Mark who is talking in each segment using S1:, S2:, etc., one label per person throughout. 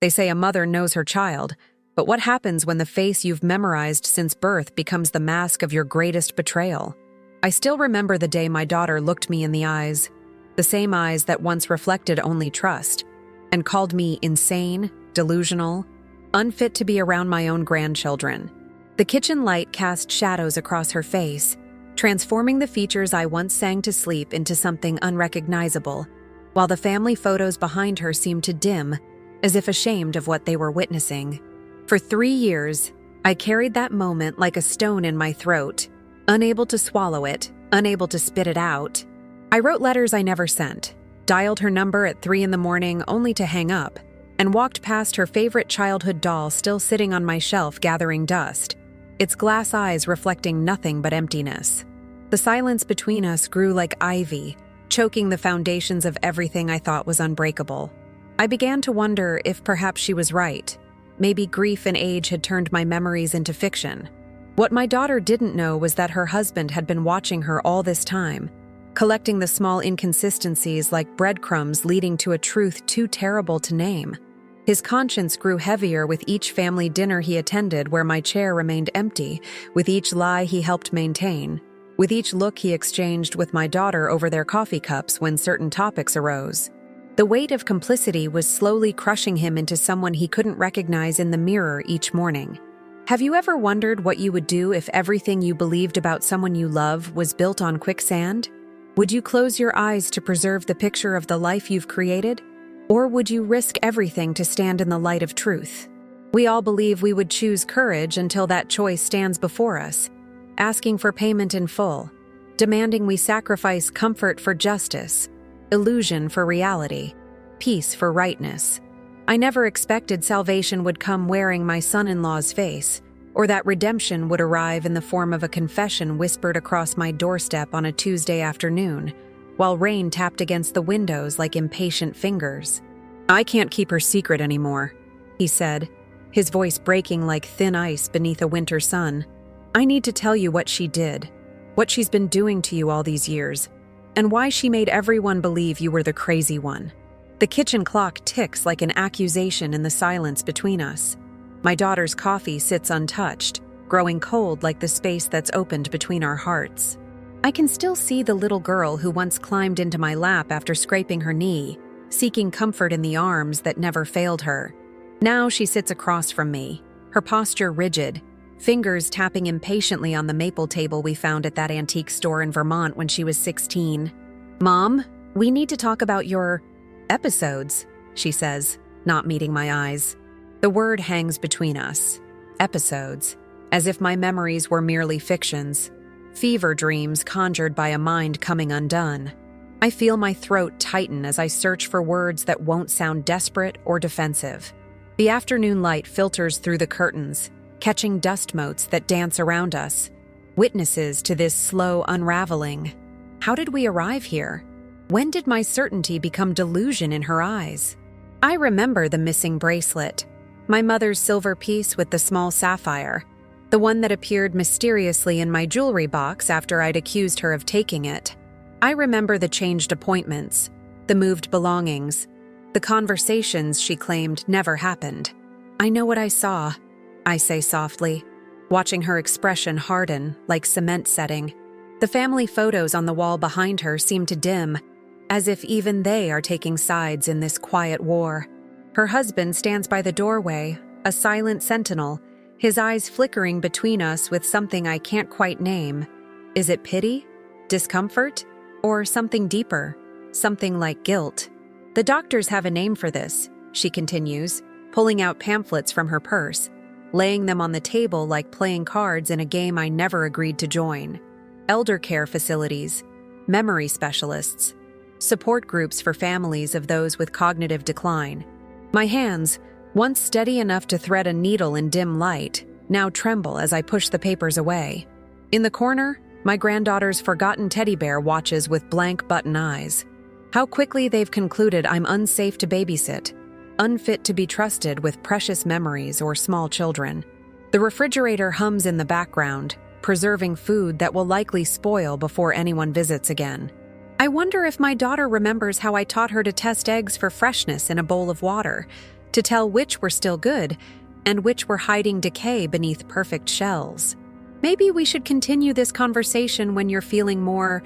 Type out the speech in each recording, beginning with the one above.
S1: They say a mother knows her child, but what happens when the face you've memorized since birth becomes the mask of your greatest betrayal? I still remember the day my daughter looked me in the eyes, the same eyes that once reflected only trust, and called me insane, delusional, unfit to be around my own grandchildren. The kitchen light cast shadows across her face, transforming the features I once sang to sleep into something unrecognizable, while the family photos behind her seemed to dim, as if ashamed of what they were witnessing. For 3 years, I carried that moment like a stone in my throat, unable to swallow it, unable to spit it out. I wrote letters I never sent, dialed her number at 3 a.m. only to hang up, and walked past her favorite childhood doll still sitting on my shelf gathering dust, its glass eyes reflecting nothing but emptiness. The silence between us grew like ivy, choking the foundations of everything I thought was unbreakable. I began to wonder if perhaps she was right. Maybe grief and age had turned my memories into fiction. What my daughter didn't know was that her husband had been watching her all this time, collecting the small inconsistencies like breadcrumbs leading to a truth too terrible to name. His conscience grew heavier with each family dinner he attended where my chair remained empty, with each lie he helped maintain, with each look he exchanged with my daughter over their coffee cups when certain topics arose. The weight of complicity was slowly crushing him into someone he couldn't recognize in the mirror each morning. Have you ever wondered what you would do if everything you believed about someone you love was built on quicksand? Would you close your eyes to preserve the picture of the life you've created? Or would you risk everything to stand in the light of truth? We all believe we would choose courage until that choice stands before us, asking for payment in full, demanding we sacrifice comfort for justice, illusion for reality, peace for rightness. I never expected salvation would come wearing my son-in-law's face, or that redemption would arrive in the form of a confession whispered across my doorstep on a Tuesday afternoon, while rain tapped against the windows like impatient fingers. "I can't keep her secret anymore," he said, his voice breaking like thin ice beneath a winter sun. "I need to tell you what she did, what she's been doing to you all these years, and why she made everyone believe you were the crazy one." The kitchen clock ticks like an accusation in the silence between us. My daughter's coffee sits untouched, growing cold like the space that's opened between our hearts. I can still see the little girl who once climbed into my lap after scraping her knee, seeking comfort in the arms that never failed her. Now she sits across from me, her posture rigid, fingers tapping impatiently on the maple table we found at that antique store in Vermont when she was 16. "Mom, we need to talk about your episodes," she says, not meeting my eyes. The word hangs between us. Episodes, as if my memories were merely fictions, fever dreams conjured by a mind coming undone. I feel my throat tighten as I search for words that won't sound desperate or defensive. The afternoon light filters through the curtains, catching dust motes that dance around us, witnesses to this slow unraveling. How did we arrive here? When did my certainty become delusion in her eyes? I remember the missing bracelet, my mother's silver piece with the small sapphire, the one that appeared mysteriously in my jewelry box after I'd accused her of taking it. I remember the changed appointments, the moved belongings, the conversations she claimed never happened. "I know what I saw," I say softly, watching her expression harden like cement setting. The family photos on the wall behind her seem to dim, as if even they are taking sides in this quiet war. Her husband stands by the doorway, a silent sentinel, his eyes flickering between us with something I can't quite name. Is it pity? Discomfort? Or something deeper? Something like guilt? "The doctors have a name for this," she continues, pulling out pamphlets from her purse, laying them on the table like playing cards in a game I never agreed to join. Elder care facilities, memory specialists, support groups for families of those with cognitive decline. My hands, once steady enough to thread a needle in dim light, now tremble as I push the papers away. In the corner, my granddaughter's forgotten teddy bear watches with blank button eyes. How quickly they've concluded I'm unsafe to babysit, unfit to be trusted with precious memories or small children. The refrigerator hums in the background, preserving food that will likely spoil before anyone visits again. I wonder if my daughter remembers how I taught her to test eggs for freshness in a bowl of water, to tell which were still good and which were hiding decay beneath perfect shells. Maybe we should continue this conversation when you're feeling more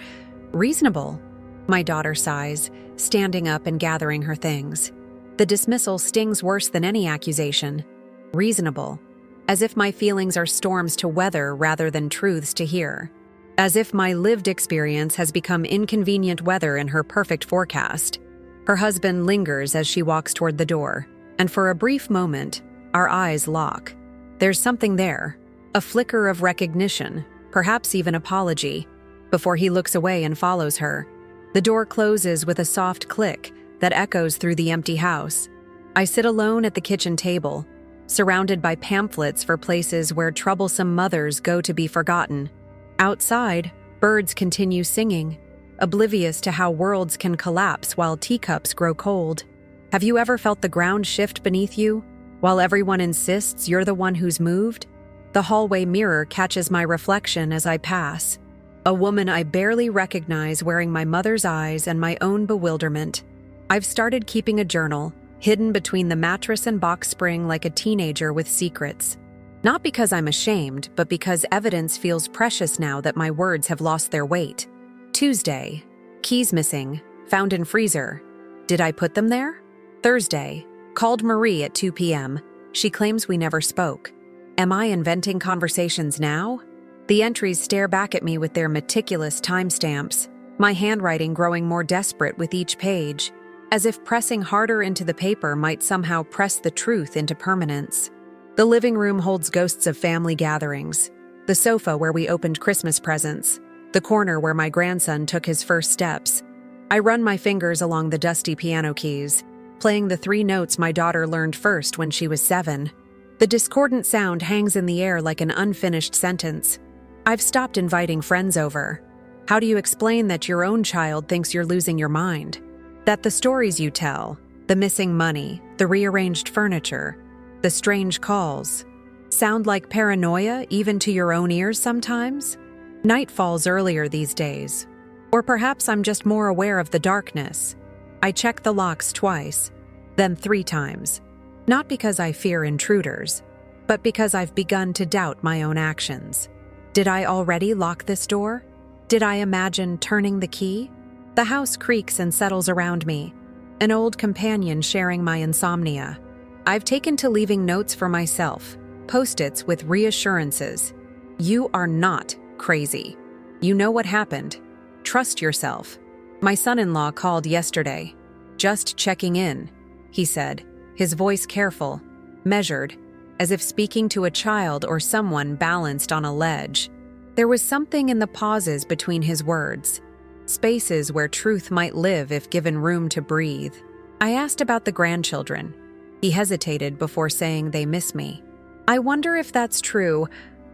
S1: reasonable, my daughter sighs, standing up and gathering her things. The dismissal stings worse than any accusation. Reasonable. As if my feelings are storms to weather rather than truths to hear. As if my lived experience has become inconvenient weather in her perfect forecast. Her husband lingers as she walks toward the door, and for a brief moment, our eyes lock. There's something there, a flicker of recognition, perhaps even apology, before he looks away and follows her. The door closes with a soft click that echoes through the empty house. I sit alone at the kitchen table, surrounded by pamphlets for places where troublesome mothers go to be forgotten. Outside, birds continue singing, oblivious to how worlds can collapse while teacups grow cold. Have you ever felt the ground shift beneath you, while everyone insists you're the one who's moved? The hallway mirror catches my reflection as I pass. A woman I barely recognize wearing my mother's eyes and my own bewilderment. I've started keeping a journal, hidden between the mattress and box spring like a teenager with secrets. Not because I'm ashamed, but because evidence feels precious now that my words have lost their weight. Tuesday. Keys missing. Found in freezer. Did I put them there? Thursday. Called Marie at 2 p.m. She claims we never spoke. Am I inventing conversations now? The entries stare back at me with their meticulous timestamps, my handwriting growing more desperate with each page, as if pressing harder into the paper might somehow press the truth into permanence. The living room holds ghosts of family gatherings, the sofa where we opened Christmas presents, the corner where my grandson took his first steps. I run my fingers along the dusty piano keys, playing the 3 notes my daughter learned first when she was 7. The discordant sound hangs in the air like an unfinished sentence. I've stopped inviting friends over. How do you explain that your own child thinks you're losing your mind? That the stories you tell, the missing money, the rearranged furniture, the strange calls, sound like paranoia even to your own ears sometimes? Night falls earlier these days. Or perhaps I'm just more aware of the darkness. I check the locks twice, then 3 times. Not because I fear intruders, but because I've begun to doubt my own actions. Did I already lock this door? Did I imagine turning the key? The house creaks and settles around me, an old companion sharing my insomnia. I've taken to leaving notes for myself, post-its with reassurances. You are not crazy. You know what happened. Trust yourself. My son-in-law called yesterday. Just checking in, he said, his voice careful, measured, as if speaking to a child or someone balanced on a ledge. There was something in the pauses between his words, spaces where truth might live if given room to breathe. I asked about the grandchildren. He hesitated before saying they miss me. I wonder if that's true,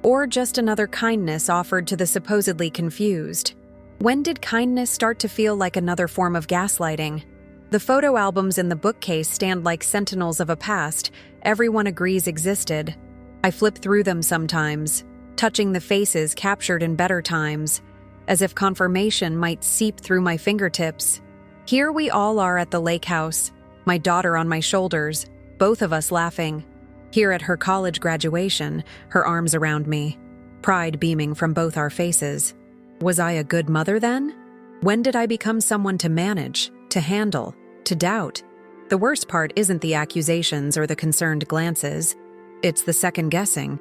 S1: or just another kindness offered to the supposedly confused. When did kindness start to feel like another form of gaslighting? The photo albums in the bookcase stand like sentinels of a past everyone agrees existed. I flip through them sometimes, touching the faces captured in better times, as if confirmation might seep through my fingertips. Here we all are at the lake house, my daughter on my shoulders, both of us laughing. Here at her college graduation, her arms around me, pride beaming from both our faces. Was I a good mother then? When did I become someone to manage, to handle, to doubt? The worst part isn't the accusations or the concerned glances. It's the second guessing.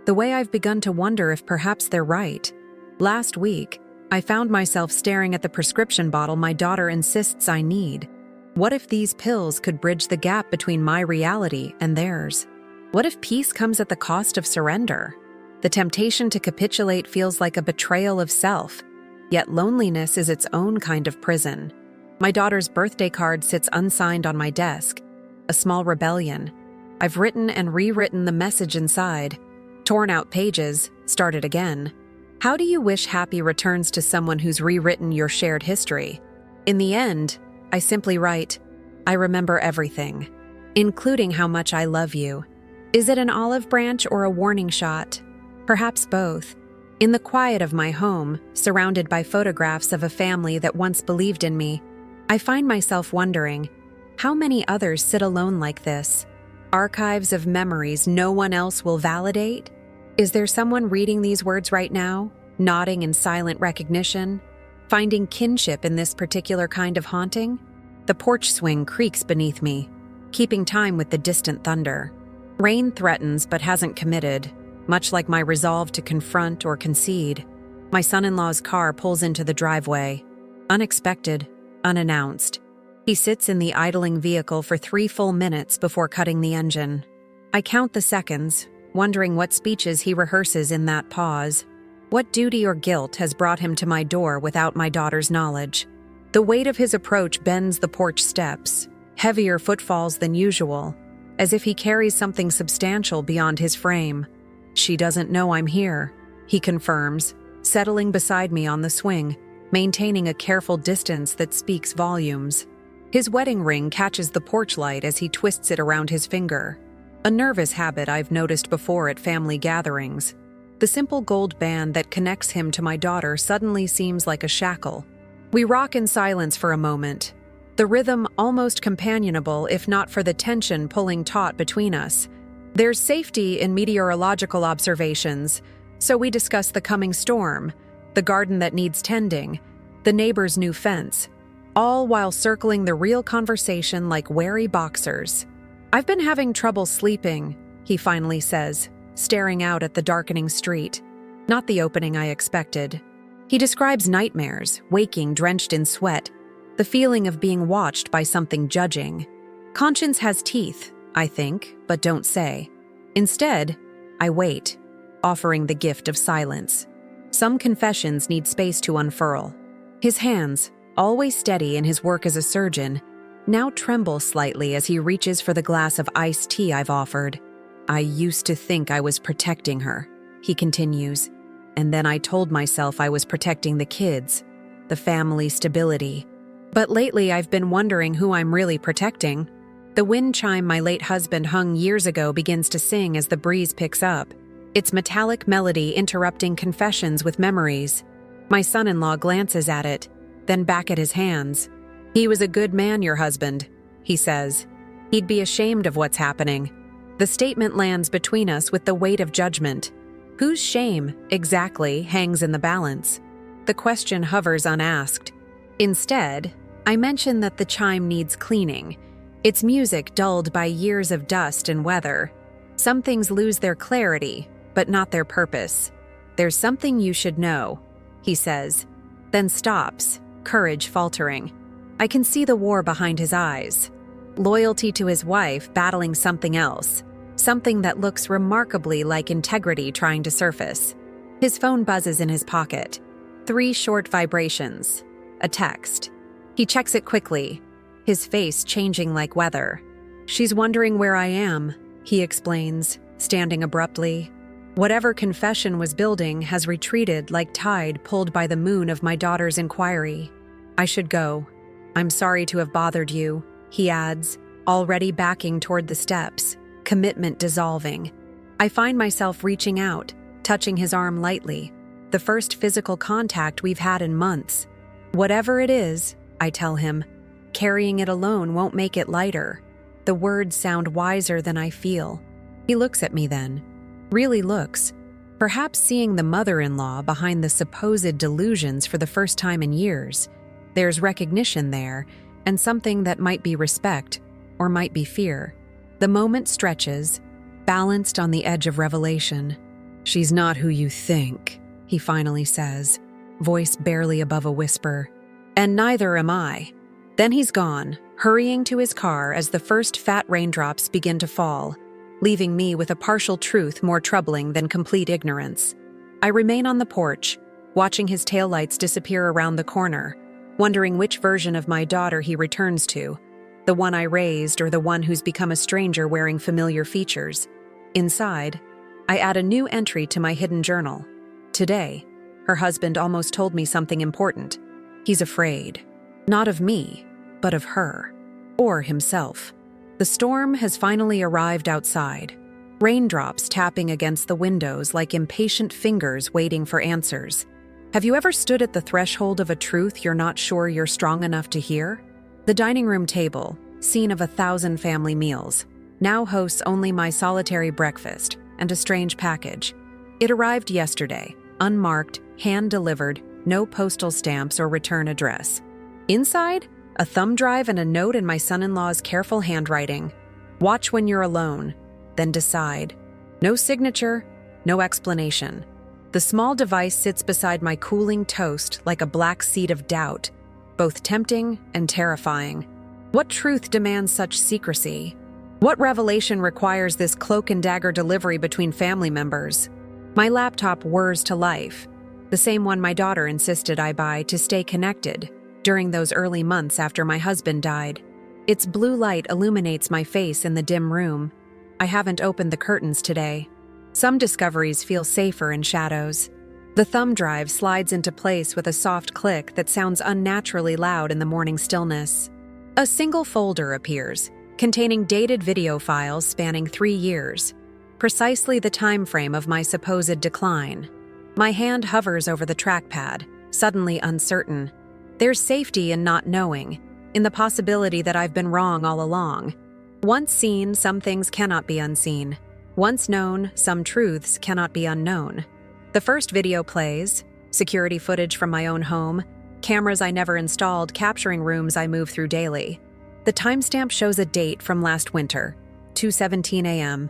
S1: The way I've begun to wonder if perhaps they're right. Last week, I found myself staring at the prescription bottle my daughter insists I need. What if these pills could bridge the gap between my reality and theirs? What if peace comes at the cost of surrender? The temptation to capitulate feels like a betrayal of self, yet loneliness is its own kind of prison. My daughter's birthday card sits unsigned on my desk, a small rebellion. I've written and rewritten the message inside, torn out pages, started again. How do you wish happy returns to someone who's rewritten your shared history? In the end, I simply write, I remember everything, including how much I love you. Is it an olive branch or a warning shot? Perhaps both. In the quiet of my home, surrounded by photographs of a family that once believed in me, I find myself wondering, how many others sit alone like this, Archives of memories no one else will validate? Is there someone reading these words right now, nodding in silent recognition, finding kinship in this particular kind of haunting? The porch swing creaks beneath me, keeping time with the distant thunder. Rain threatens but hasn't committed, much like my resolve to confront or concede. My son-in-law's car pulls into the driveway. Unexpected, unannounced. He sits in the idling vehicle for 3 full minutes before cutting the engine. I count the seconds, wondering what speeches he rehearses in that pause. What duty or guilt has brought him to my door without my daughter's knowledge? The weight of his approach bends the porch steps, heavier footfalls than usual, as if he carries something substantial beyond his frame. "She doesn't know I'm here," he confirms, settling beside me on the swing, maintaining a careful distance that speaks volumes. His wedding ring catches the porch light as he twists it around his finger, a nervous habit I've noticed before at family gatherings. The simple gold band that connects him to my daughter suddenly seems like a shackle. We rock in silence for a moment, the rhythm almost companionable if not for the tension pulling taut between us. There's safety in meteorological observations, so we discuss the coming storm, the garden that needs tending, the neighbor's new fence, all while circling the real conversation like wary boxers. "I've been having trouble sleeping," he finally says, staring out at the darkening street. Not the opening I expected. He describes nightmares, waking drenched in sweat, the feeling of being watched by something judging. Conscience has teeth, I think, but don't say. Instead, I wait, offering the gift of silence. Some confessions need space to unfurl. His hands, always steady in his work as a surgeon, now tremble slightly as he reaches for the glass of iced tea I've offered. "I used to think I was protecting her," he continues, "and then I told myself I was protecting the kids, the family stability. But lately I've been wondering who I'm really protecting." The wind chime my late husband hung years ago begins to sing as the breeze picks up, its metallic melody interrupting confessions with memories. My son-in-law glances at it, then back at his hands. "He was a good man, your husband," he says. "He'd be ashamed of what's happening." The statement lands between us with the weight of judgment. Whose shame, exactly, hangs in the balance? The question hovers unasked. Instead, I mention that the chime needs cleaning, its music dulled by years of dust and weather. Some things lose their clarity, but not their purpose. "There's something you should know," he says, then stops, courage faltering. I can see the war behind his eyes. Loyalty to his wife battling something else, something that looks remarkably like integrity trying to surface. His phone buzzes in his pocket. 3 short vibrations. A text. He checks it quickly, his face changing like weather. "She's wondering where I am," he explains, standing abruptly. Whatever confession was building has retreated like tide pulled by the moon of my daughter's inquiry. "I should go. I'm sorry to have bothered you," he adds, already backing toward the steps, commitment dissolving. I find myself reaching out, touching his arm lightly, the first physical contact we've had in months. "Whatever it is," I tell him, "carrying it alone won't make it lighter." The words sound wiser than I feel. He looks at me then. Really looks, perhaps seeing the mother-in-law behind the supposed delusions for the first time in years. There's recognition there, and something that might be respect, or might be fear. The moment stretches, balanced on the edge of revelation. "She's not who you think," he finally says, voice barely above a whisper. "And neither am I." Then he's gone, hurrying to his car as the first fat raindrops begin to fall, leaving me with a partial truth more troubling than complete ignorance. I remain on the porch, watching his taillights disappear around the corner, wondering which version of my daughter he returns to, the one I raised or the one who's become a stranger wearing familiar features. Inside, I add a new entry to my hidden journal. Today, her husband almost told me something important. He's afraid. Not of me, but of her. Or himself. The storm has finally arrived outside. Raindrops tapping against the windows like impatient fingers waiting for answers. Have you ever stood at the threshold of a truth you're not sure you're strong enough to hear? The dining room table, scene of 1,000 family meals. now hosts only my solitary breakfast and a strange package. It arrived yesterday, unmarked, hand-delivered, no postal stamps or return address. Inside, a thumb drive and a note in my son-in-law's careful handwriting. Watch when you're alone, then decide. No signature, no explanation. The small device sits beside my cooling toast like a black seed of doubt, both tempting and terrifying. What truth demands such secrecy? What revelation requires this cloak and dagger delivery between family members? My laptop whirs to life, the same one my daughter insisted I buy to stay connected during those early months after my husband died. Its blue light illuminates my face in the dim room. I haven't opened the curtains today. Some discoveries feel safer in shadows. The thumb drive slides into place with a soft click that sounds unnaturally loud in the morning stillness. A single folder appears, containing dated video files spanning 3 years, precisely the time frame of my supposed decline. My hand hovers over the trackpad, suddenly uncertain. There's safety in not knowing, in the possibility that I've been wrong all along. Once seen, some things cannot be unseen. Once known, some truths cannot be unknown. The first video plays, security footage from my own home, cameras I never installed capturing rooms I move through daily. The timestamp shows a date from last winter, 2:17 a.m.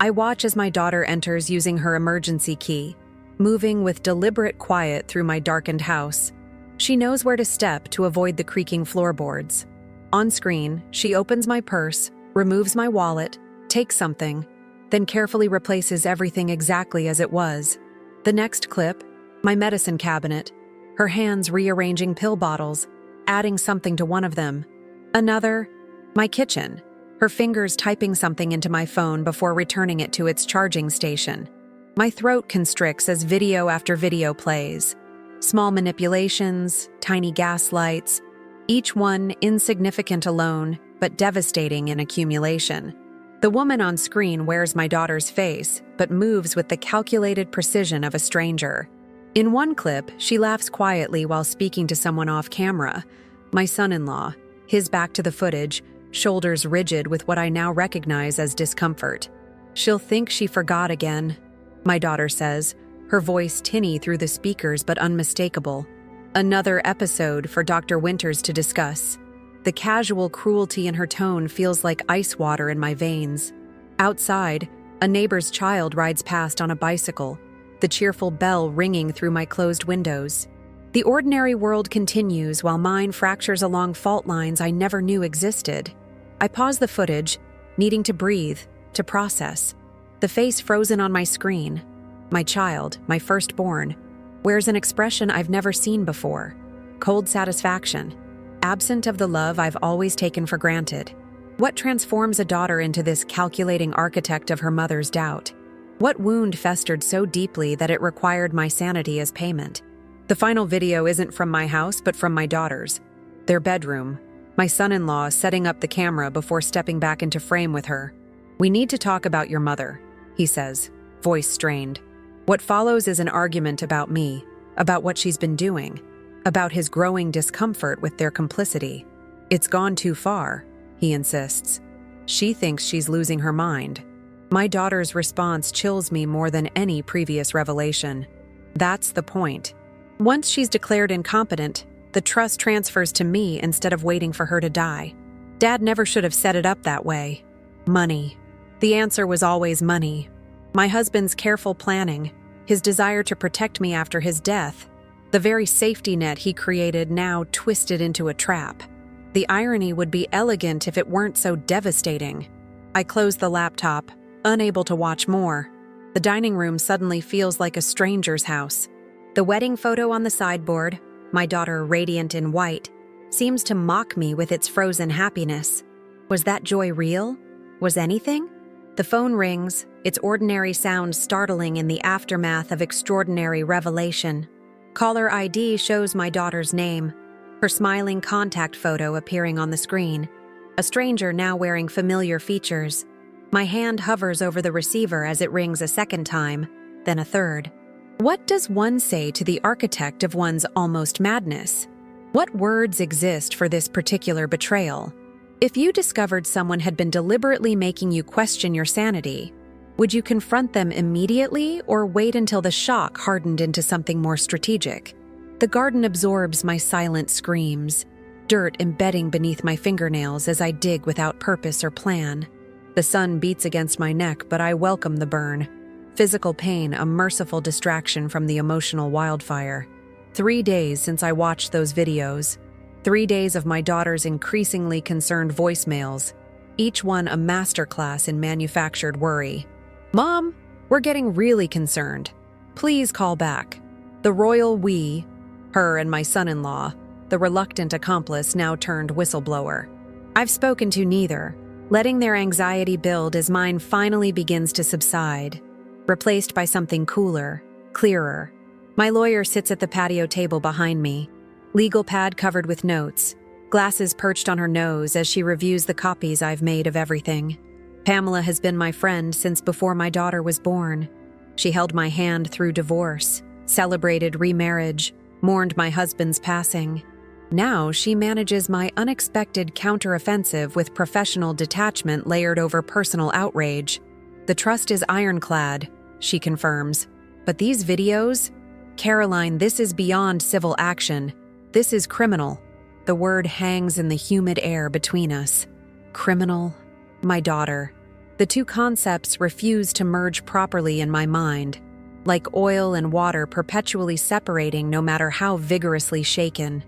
S1: I watch as my daughter enters using her emergency key, moving with deliberate quiet through my darkened house. She knows where to step to avoid the creaking floorboards. On screen, she opens my purse, removes my wallet, takes something, then carefully replaces everything exactly as it was. The next clip, my medicine cabinet, her hands rearranging pill bottles, adding something to one of them. Another, my kitchen, her fingers typing something into my phone before returning it to its charging station. My throat constricts as video after video plays. Small manipulations, tiny gaslights, each one insignificant alone, but devastating in accumulation. The woman on screen wears my daughter's face, but moves with the calculated precision of a stranger. In one clip, she laughs quietly while speaking to someone off camera. My son-in-law, his back to the footage, shoulders rigid with what I now recognize as discomfort. She'll think she forgot again, my daughter says, her voice tinny through the speakers but unmistakable. Another episode for Dr. Winters to discuss. The casual cruelty in her tone feels like ice water in my veins. Outside, a neighbor's child rides past on a bicycle, the cheerful bell ringing through my closed windows. The ordinary world continues while mine fractures along fault lines I never knew existed. I pause the footage, needing to breathe, to process. The face frozen on my screen, my child, my firstborn, wears an expression I've never seen before. Cold satisfaction, absent of the love I've always taken for granted. What transforms a daughter into this calculating architect of her mother's doubt? What wound festered so deeply that it required my sanity as payment? The final video isn't from my house, but from my daughter's. Their bedroom. My son-in-law setting up the camera before stepping back into frame with her. "We need to talk about your mother," he says, voice strained. What follows is an argument about me, about what she's been doing, about his growing discomfort with their complicity. "It's gone too far," he insists. She thinks she's losing her mind. My daughter's response chills me more than any previous revelation. That's the point. Once she's declared incompetent, the trust transfers to me instead of waiting for her to die. Dad never should have set it up that way. Money. The answer was always money. My husband's careful planning, his desire to protect me after his death, the very safety net he created now twisted into a trap. The irony would be elegant if it weren't so devastating. I close the laptop, unable to watch more. The dining room suddenly feels like a stranger's house. The wedding photo on the sideboard, my daughter radiant in white, seems to mock me with its frozen happiness. Was that joy real? Was anything? The phone rings, its ordinary sound startling in the aftermath of extraordinary revelation. Caller ID shows my daughter's name, her smiling contact photo appearing on the screen, a stranger now wearing familiar features. My hand hovers over the receiver as it rings a second time, then a third. What does one say to the architect of one's almost madness? What words exist for this particular betrayal? If you discovered someone had been deliberately making you question your sanity, would you confront them immediately or wait until the shock hardened into something more strategic? The garden absorbs my silent screams, dirt embedding beneath my fingernails as I dig without purpose or plan. The sun beats against my neck, but I welcome the burn. Physical pain, a merciful distraction from the emotional wildfire. 3 days since I watched those videos. 3 days of my daughter's increasingly concerned voicemails, each one a masterclass in manufactured worry. "Mom, we're getting really concerned. Please call back." The royal we, her and my son-in-law, the reluctant accomplice now turned whistleblower. I've spoken to neither, letting their anxiety build as mine finally begins to subside, replaced by something cooler, clearer. My lawyer sits at the patio table behind me, legal pad covered with notes, glasses perched on her nose as she reviews the copies I've made of everything. Pamela has been my friend since before my daughter was born. She held my hand through divorce, celebrated remarriage, mourned my husband's passing. Now she manages my unexpected counteroffensive with professional detachment layered over personal outrage. The trust is ironclad, she confirms. But these videos? Caroline, this is beyond civil action. This is criminal. The word hangs in the humid air between us. Criminal, my daughter. The two concepts refuse to merge properly in my mind, like oil and water perpetually separating no matter how vigorously shaken.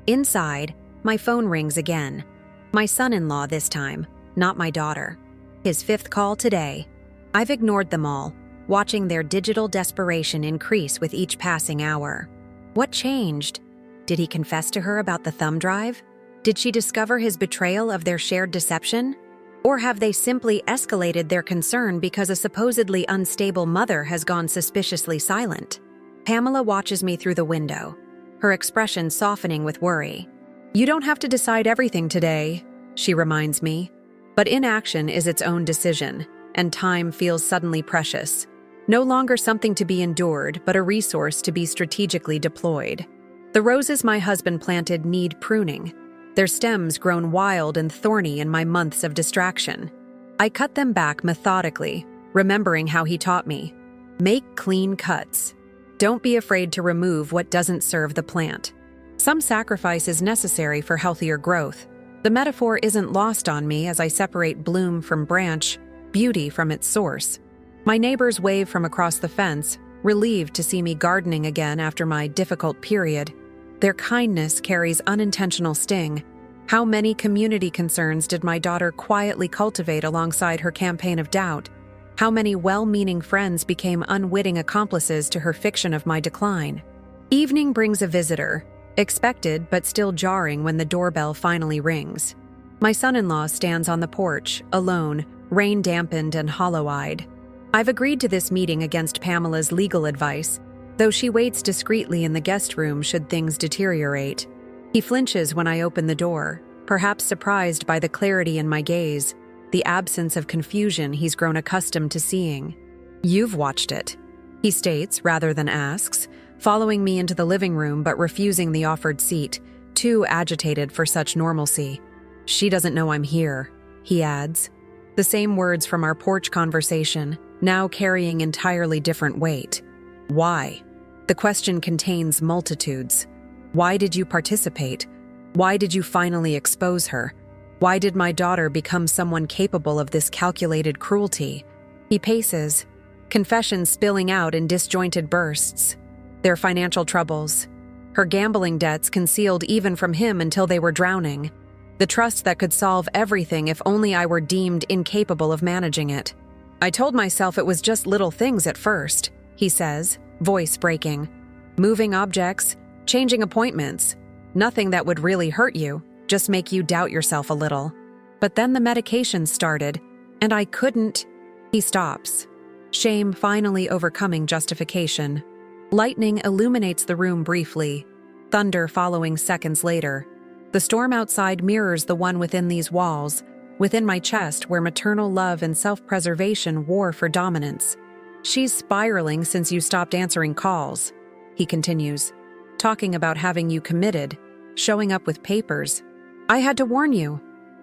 S1: Inside, my phone rings again. My son-in-law this time, not my daughter. His 5th call today. I've ignored them all, watching their digital desperation increase with each passing hour. What changed? Did he confess to her about the thumb drive? Did she discover his betrayal of their shared deception? Or have they simply escalated their concern because a supposedly unstable mother has gone suspiciously silent? Pamela watches me through the window, her expression softening with worry. "You don't have to decide everything today," she reminds me. But inaction is its own decision, and time feels suddenly precious. No longer something to be endured, but a resource to be strategically deployed. The roses my husband planted need pruning, their stems grown wild and thorny in my months of distraction. I cut them back methodically, remembering how he taught me. Make clean cuts. Don't be afraid to remove what doesn't serve the plant. Some sacrifice is necessary for healthier growth. The metaphor isn't lost on me as I separate bloom from branch, beauty from its source. My neighbors wave from across the fence, relieved to see me gardening again after my difficult period. Their kindness carries unintentional sting. How many community concerns did my daughter quietly cultivate alongside her campaign of doubt? How many well-meaning friends became unwitting accomplices to her fiction of my decline? Evening brings a visitor, expected but still jarring when the doorbell finally rings. My son-in-law stands on the porch, alone, rain-dampened and hollow-eyed. I've agreed to this meeting against Pamela's legal advice, though she waits discreetly in the guest room should things deteriorate. He flinches when I open the door, perhaps surprised by the clarity in my gaze, the absence of confusion he's grown accustomed to seeing. "You've watched it," he states rather than asks, following me into the living room but refusing the offered seat, too agitated for such normalcy. "She doesn't know I'm here," he adds. The same words from our porch conversation, now carrying entirely different weight. Why? The question contains multitudes. Why did you participate? Why did you finally expose her? Why did my daughter become someone capable of this calculated cruelty? He paces, confessions spilling out in disjointed bursts. Their financial troubles, her gambling debts concealed even from him until they were drowning. The trust that could solve everything if only I were deemed incapable of managing it. "I told myself it was just little things at first," he says, voice breaking. "Moving objects, changing appointments. Nothing that would really hurt you, just make you doubt yourself a little. But then the medication started, and I couldn't." He stops, shame finally overcoming justification. Lightning illuminates the room briefly, thunder following seconds later. The storm outside mirrors the one within these walls, within my chest where maternal love and self-preservation war for dominance. "She's spiraling since you stopped answering calls," he continues, talking about having you committed, showing up with papers. "I had to warn you.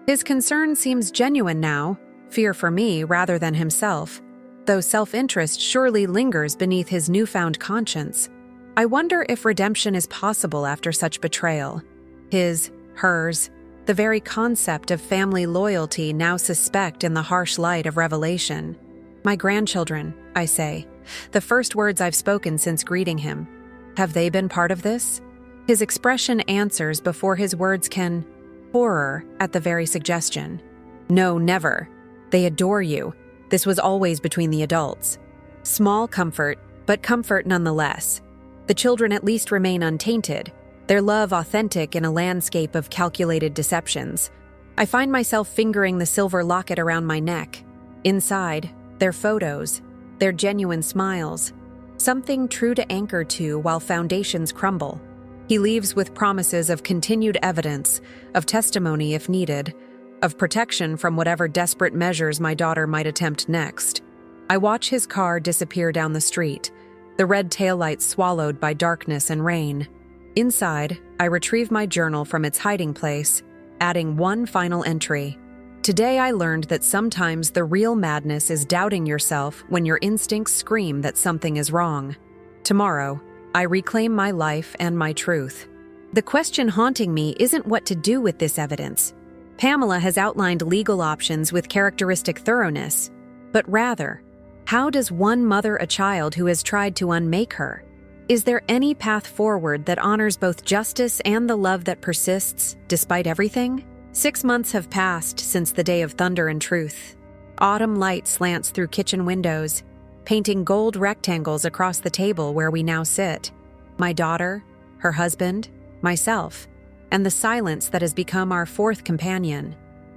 S1: His concern seems genuine now, fear for me rather than himself, though self-interest surely lingers beneath his newfound conscience. I wonder if redemption is possible after such betrayal. His, hers, the very concept of family loyalty now suspect in the harsh light of revelation. My grandchildren, I say, the first words I've spoken since greeting him. Have they been part of this? His expression answers before his words can. Horror at the very suggestion. No, never. They adore you. This was always between the adults. Small comfort, but comfort nonetheless. The children at least remain untainted, their love authentic in a landscape of calculated deceptions. I find myself fingering the silver locket around my neck. Inside, their photos, their genuine smiles. Something true to anchor to while foundations crumble. He leaves with promises of continued evidence, of testimony if needed, of protection from whatever desperate measures my daughter might attempt next. I watch his car disappear down the street, the red taillights swallowed by darkness and rain. Inside, I retrieve my journal from its hiding place, adding one final entry. Today I learned that sometimes the real madness is doubting yourself when your instincts scream that something is wrong. Tomorrow, I reclaim my life and my truth. The question haunting me isn't what to do with this evidence. Pamela has outlined legal options with characteristic thoroughness, but rather, how does one mother a child who has tried to unmake her? Is there any path forward that honors both justice and the love that persists, despite everything? 6 months have passed since the day of thunder and truth. Autumn light slants through kitchen windows, painting gold rectangles across the table where we now sit. My daughter, her husband, myself, and the silence that has become our fourth companion.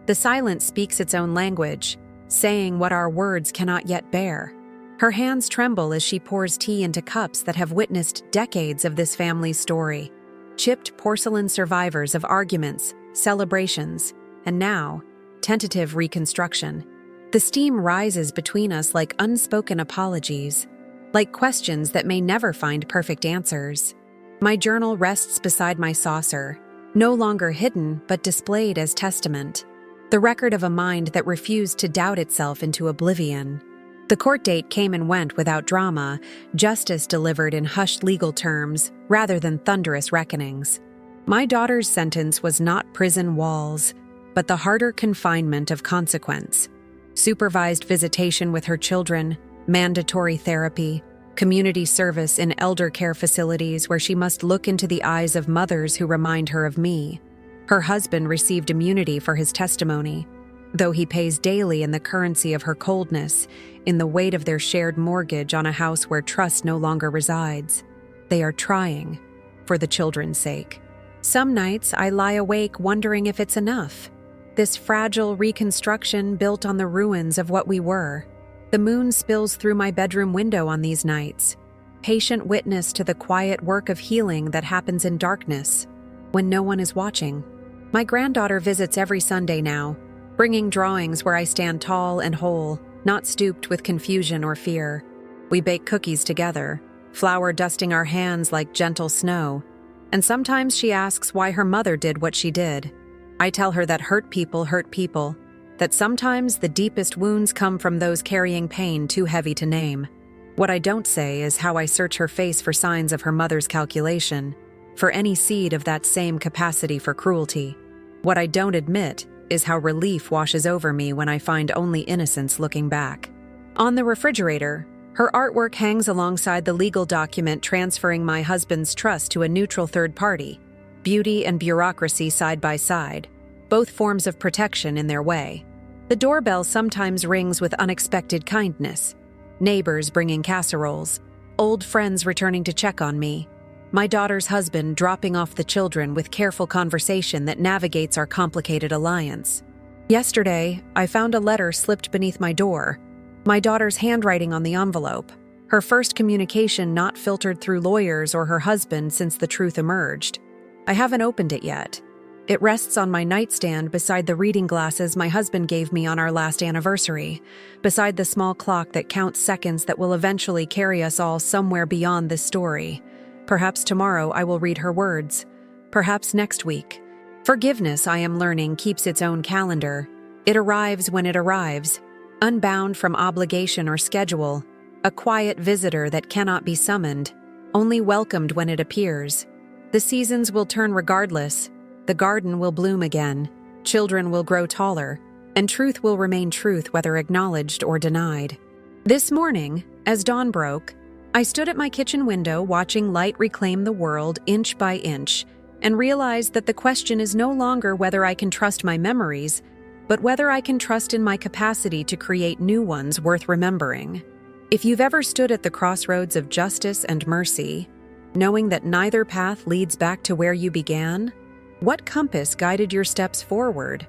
S1: The silence speaks its own language, saying what our words cannot yet bear. Her hands tremble as she pours tea into cups that have witnessed decades of this family's story. Chipped porcelain survivors of arguments, celebrations, and now, tentative reconstruction. The steam rises between us like unspoken apologies, like questions that may never find perfect answers. My journal rests beside my saucer, no longer hidden but displayed as testament, the record of a mind that refused to doubt itself into oblivion. The court date came and went without drama, justice delivered in hushed legal terms rather than thunderous reckonings. My daughter's sentence was not prison walls, but the harder confinement of consequence. Supervised visitation with her children, mandatory therapy, community service in elder care facilities where she must look into the eyes of mothers who remind her of me. Her husband received immunity for his testimony, though he pays daily in the currency of her coldness, in the weight of their shared mortgage on a house where trust no longer resides. They are trying, for the children's sake. Some nights I lie awake wondering if it's enough. This fragile reconstruction built on the ruins of what we were. The moon spills through my bedroom window on these nights, patient witness to the quiet work of healing that happens in darkness, when no one is watching. My granddaughter visits every Sunday now, bringing drawings where I stand tall and whole, not stooped with confusion or fear. We bake cookies together, flour dusting our hands like gentle snow, and sometimes she asks why her mother did what she did. I tell her that hurt people, that sometimes the deepest wounds come from those carrying pain too heavy to name. What I don't say is how I search her face for signs of her mother's calculation, for any seed of that same capacity for cruelty. What I don't admit is how relief washes over me when I find only innocence looking back. On the refrigerator, her artwork hangs alongside the legal document transferring my husband's trust to a neutral third party. Beauty and bureaucracy side by side, both forms of protection in their way. The doorbell sometimes rings with unexpected kindness. Neighbors bringing casseroles, old friends returning to check on me, my daughter's husband dropping off the children with careful conversation that navigates our complicated alliance. Yesterday, I found a letter slipped beneath my door, my daughter's handwriting on the envelope, her first communication not filtered through lawyers or her husband since the truth emerged. I haven't opened it yet. It rests on my nightstand beside the reading glasses my husband gave me on our last anniversary, beside the small clock that counts seconds that will eventually carry us all somewhere beyond this story. Perhaps tomorrow I will read her words. Perhaps next week. Forgiveness, I am learning, keeps its own calendar. It arrives when it arrives, unbound from obligation or schedule, a quiet visitor that cannot be summoned, only welcomed when it appears. The seasons will turn regardless, the garden will bloom again, children will grow taller, and truth will remain truth whether acknowledged or denied. This morning, as dawn broke, I stood at my kitchen window watching light reclaim the world inch by inch, and realized that the question is no longer whether I can trust my memories, but whether I can trust in my capacity to create new ones worth remembering. If you've ever stood at the crossroads of justice and mercy, knowing that neither path leads back to where you began, what compass guided your steps forward?